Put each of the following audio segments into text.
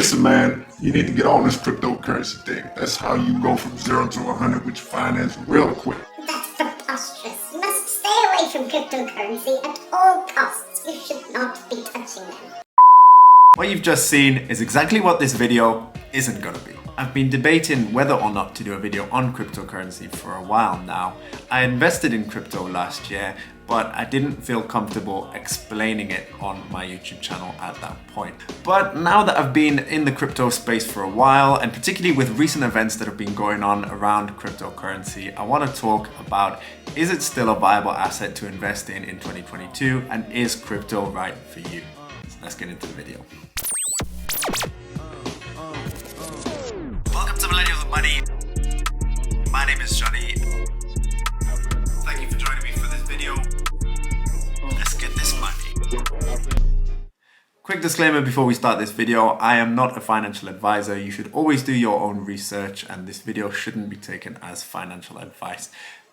Listen, man, you need to get on this cryptocurrency thing. That's how you go from 0 to 100 with your finance real quick. That's preposterous. You must stay away from cryptocurrency at all costs. You should not be touching them. What you've just seen is exactly what this video isn't gonna be. I've been debating whether or not to do a video on cryptocurrency for a while now. I invested in crypto last year, but I didn't feel comfortable explaining it on my YouTube channel at that point. But now that I've been in the crypto space for a while, and particularly with recent events that have been going on around cryptocurrency, I want to talk about, is it still a viable asset to invest in 2022, and is crypto right for you? So let's get into the video. Welcome to Millennials of Money. My name is Johnny. Thank you for joining me for this video. Let's get this money. Quick disclaimer before we start this video, I am not a financial advisor. You should always do your own research, and this video shouldn't be taken as financial advice.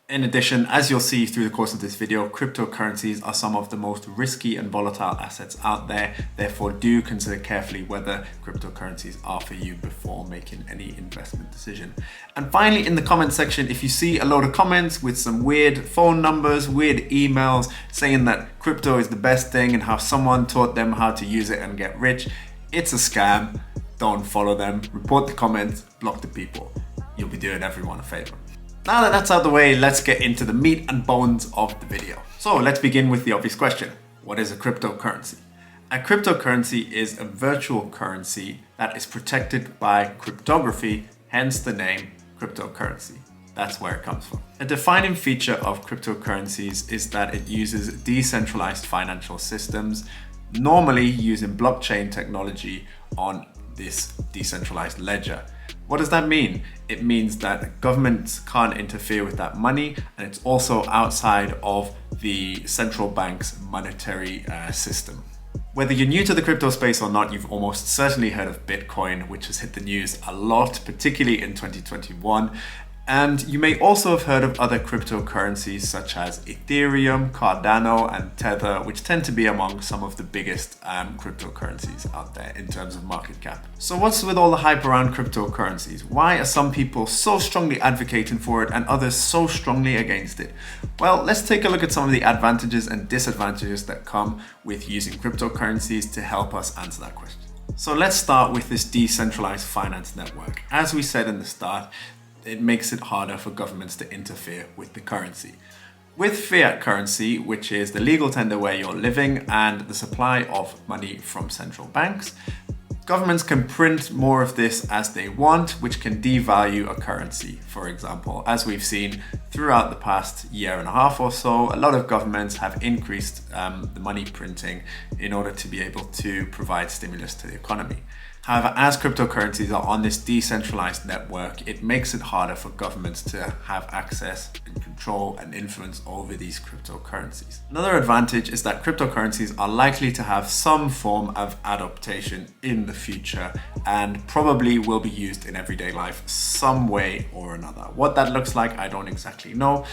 In addition, as you'll see through the course of this video, cryptocurrencies are some of the most risky and volatile assets out there. Therefore, do consider carefully whether cryptocurrencies are for you before making any investment decision. And finally, in the comment section, if you see a load of comments with some weird phone numbers, weird emails saying that crypto is the best thing and how someone taught them how to use it and get rich, it's a scam. Don't follow them. Report the comments, block the people. You'll be doing everyone a favor. Now that that's out of the way, let's get into the meat and bones of the video. So let's begin with the obvious question. What is a cryptocurrency? A cryptocurrency is a virtual currency that is protected by cryptography, hence the name cryptocurrency. That's where it comes from. A defining feature of cryptocurrencies is that it uses decentralized financial systems, normally using blockchain technology on this decentralized ledger. What does that mean? It means that governments can't interfere with that money, and it's also outside of the central bank's monetary system. Whether you're new to the crypto space or not, you've almost certainly heard of Bitcoin, which has hit the news a lot, particularly in 2021. And you may also have heard of other cryptocurrencies such as Ethereum, Cardano, and Tether, which tend to be among some of the biggest cryptocurrencies out there in terms of market cap. So what's with all the hype around cryptocurrencies? Why are some people so strongly advocating for it and others so strongly against it? Well, let's take a look at some of the advantages and disadvantages that come with using cryptocurrencies to help us answer that question. So let's start with this decentralized finance network. As we said in the start, it makes it harder for governments to interfere with the currency. With fiat currency, which is the legal tender where you're living and the supply of money from central banks, governments can print more of this as they want, which can devalue a currency. For example, as we've seen throughout the past year and a half or so, a lot of governments have increased the money printing in order to be able to provide stimulus to the economy. However, as cryptocurrencies are on this decentralized network, it makes it harder for governments to have access and control and influence over these cryptocurrencies. Another advantage is that cryptocurrencies are likely to have some form of adaptation in the future and probably will be used in everyday life some way or another. What that looks like, I don't exactly know.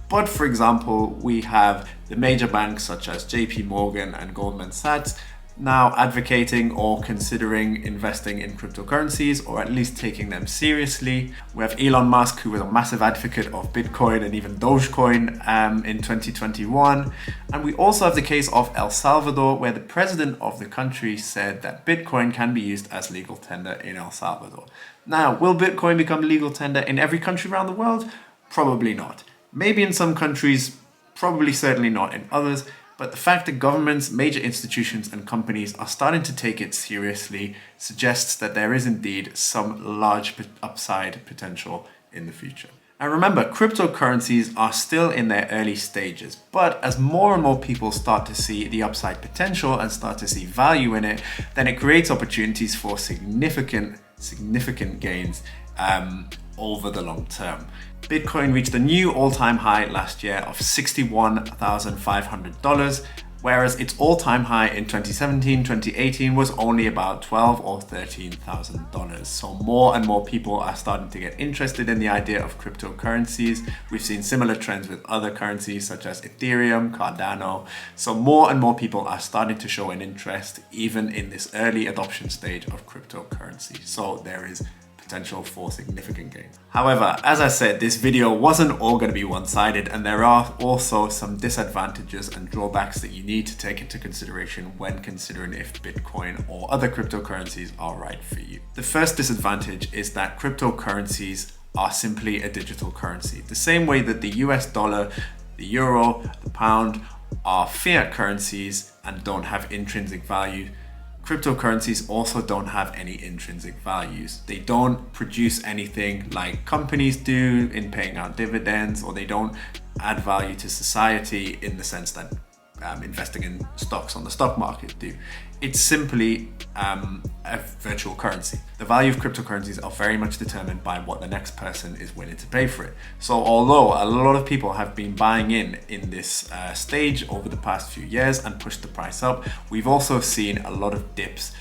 But for example, we have the major banks such as JP Morgan and Goldman Sachs now advocating or considering investing in cryptocurrencies, or at least taking them seriously. We have Elon Musk, who was a massive advocate of Bitcoin and even Dogecoin in 2021. And we also have the case of El Salvador, where the president of the country said that Bitcoin can be used as legal tender in El Salvador. Now, will Bitcoin become legal tender in every country around the world? Probably not. Maybe in some countries, probably certainly not in others. But the fact that governments, major institutions and companies are starting to take it seriously suggests that there is indeed some large upside potential in the future. And remember, cryptocurrencies are still in their early stages, but as more and more people start to see the upside potential and start to see value in it, then it creates opportunities for significant gains over the long term. Bitcoin reached a new all-time high last year of $61,500, whereas its all-time high in 2017, 2018 was only about $12,000 or $13,000. So more and more people are starting to get interested in the idea of cryptocurrencies. We've seen similar trends with other currencies such as Ethereum, Cardano. So more and more people are starting to show an interest even in this early adoption stage of cryptocurrency. So there is potential for significant gains. However, as I said, this video wasn't all going to be one-sided, and there are also some disadvantages and drawbacks that you need to take into consideration when considering if Bitcoin or other cryptocurrencies are right for you. The first disadvantage is that cryptocurrencies are simply a digital currency. The same way that the US dollar, the euro, the pound are fiat currencies and don't have intrinsic value, cryptocurrencies also don't have any intrinsic values. They don't produce anything like companies do in paying out dividends, or they don't add value to society in the sense that investing in stocks on the stock market do. It's simply a virtual currency. The value of cryptocurrencies are very much determined by what the next person is willing to pay for it. So although a lot of people have been buying in this stage over the past few years and pushed the price up, we've also seen a lot of dips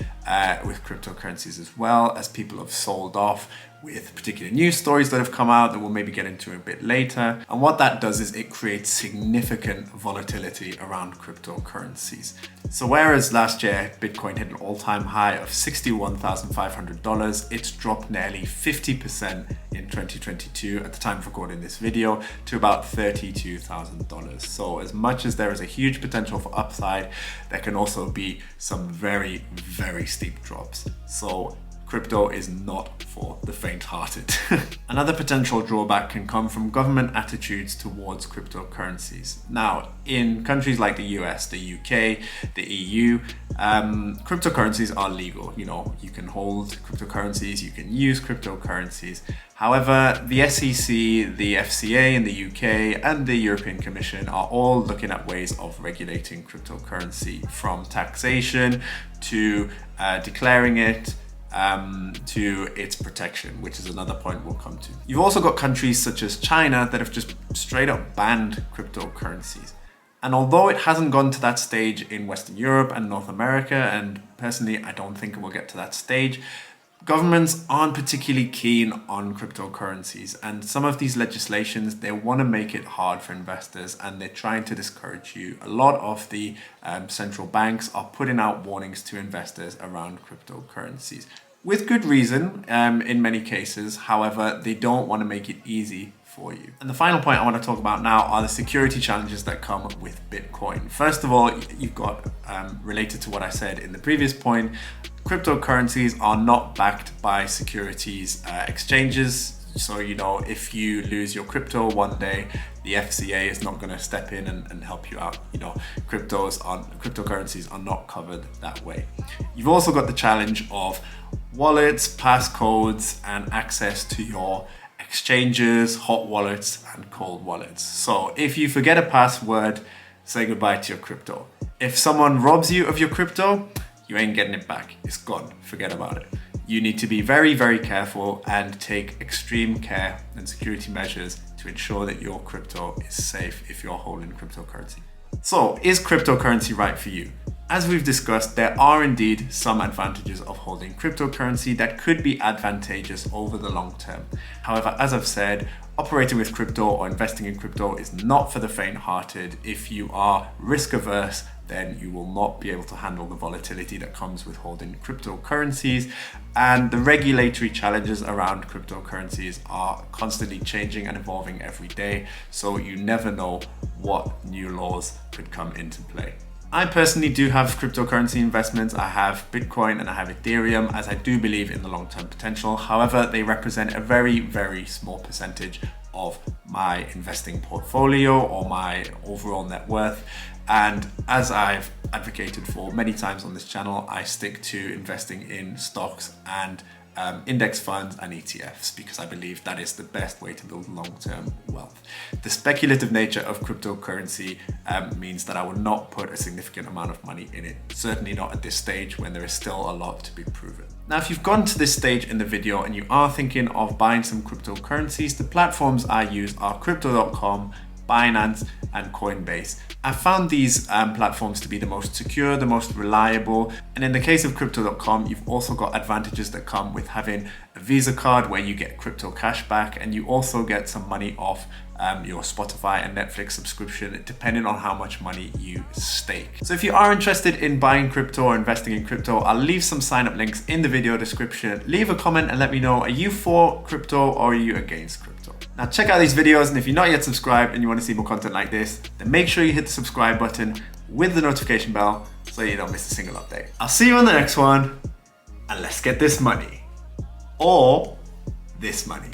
with cryptocurrencies as well, as people have sold off with particular news stories that have come out that we'll maybe get into a bit later. And what that does is it creates significant volatility around cryptocurrencies. So whereas last year Bitcoin hit an all-time high of $61,500, it's dropped nearly 50% in 2022 at the time of recording this video to about $32,000. So as much as there is a huge potential for upside, there can also be some very, very steep drops. So crypto is not for the faint-hearted. Another potential drawback can come from government attitudes towards cryptocurrencies. Now, in countries like the US, the UK, the EU, cryptocurrencies are legal. You know, you can hold cryptocurrencies, you can use cryptocurrencies. However, the SEC, the FCA in the UK, and the European Commission are all looking at ways of regulating cryptocurrency, from taxation to declaring it, to its protection, which is another point we'll come to. You've also got countries such as China that have just straight up banned cryptocurrencies. And although it hasn't gone to that stage in Western Europe and North America, and personally I don't think it will get to that stage, governments aren't particularly keen on cryptocurrencies, and some of these legislations, they want to make it hard for investors and they're trying to discourage you. A lot of the central banks are putting out warnings to investors around cryptocurrencies. With good reason, in many cases. However, they don't want to make it easy for you. And the final point I want to talk about now are the security challenges that come with Bitcoin. First of all, you've got, related to what I said in the previous point, cryptocurrencies are not backed by securities exchanges. So, you know, if you lose your crypto one day, the FCA is not going to step in and help you out. You know, cryptocurrencies are not covered that way. You've also got the challenge of wallets, passcodes, and access to your exchanges, hot wallets, and cold wallets. So if you forget a password, say goodbye to your crypto. If someone robs you of your crypto, you ain't getting it back. It's gone. Forget about it. You need to be very, very careful and take extreme care and security measures to ensure that your crypto is safe if you're holding cryptocurrency. So, is cryptocurrency right for you? As we've discussed, there are indeed some advantages of holding cryptocurrency that could be advantageous over the long term. However, as I've said, operating with crypto or investing in crypto is not for the faint-hearted. If you are risk averse, then you will not be able to handle the volatility that comes with holding cryptocurrencies. And the regulatory challenges around cryptocurrencies are constantly changing and evolving every day. So you never know what new laws could come into play. I personally do have cryptocurrency investments. I have Bitcoin and I have Ethereum, as I do believe in the long-term potential. However, they represent a very, very small percentage of my investing portfolio or my overall net worth. And as I've advocated for many times on this channel, I stick to investing in stocks and index funds and ETFs because I believe that is the best way to build long-term wealth. The speculative nature of cryptocurrency means that I will not put a significant amount of money in it, certainly not at this stage when there is still a lot to be proven. Now, if you've gone to this stage in the video and you are thinking of buying some cryptocurrencies, the platforms I use are crypto.com, Binance and Coinbase. I found these platforms to be the most secure, the most reliable. And in the case of crypto.com, you've also got advantages that come with having a Visa card where you get crypto cash back, and you also get some money off your Spotify and Netflix subscription, depending on how much money you stake. So if you are interested in buying crypto or investing in crypto, I'll leave some sign up links in the video description. Leave a comment and let me know, are you for crypto or are you against crypto? Now check out these videos, and if you're not yet subscribed and you want to see more content like this, then make sure you hit the subscribe button with the notification bell so you don't miss a single update. I'll see you on the next one, and let's get this money. Or this money.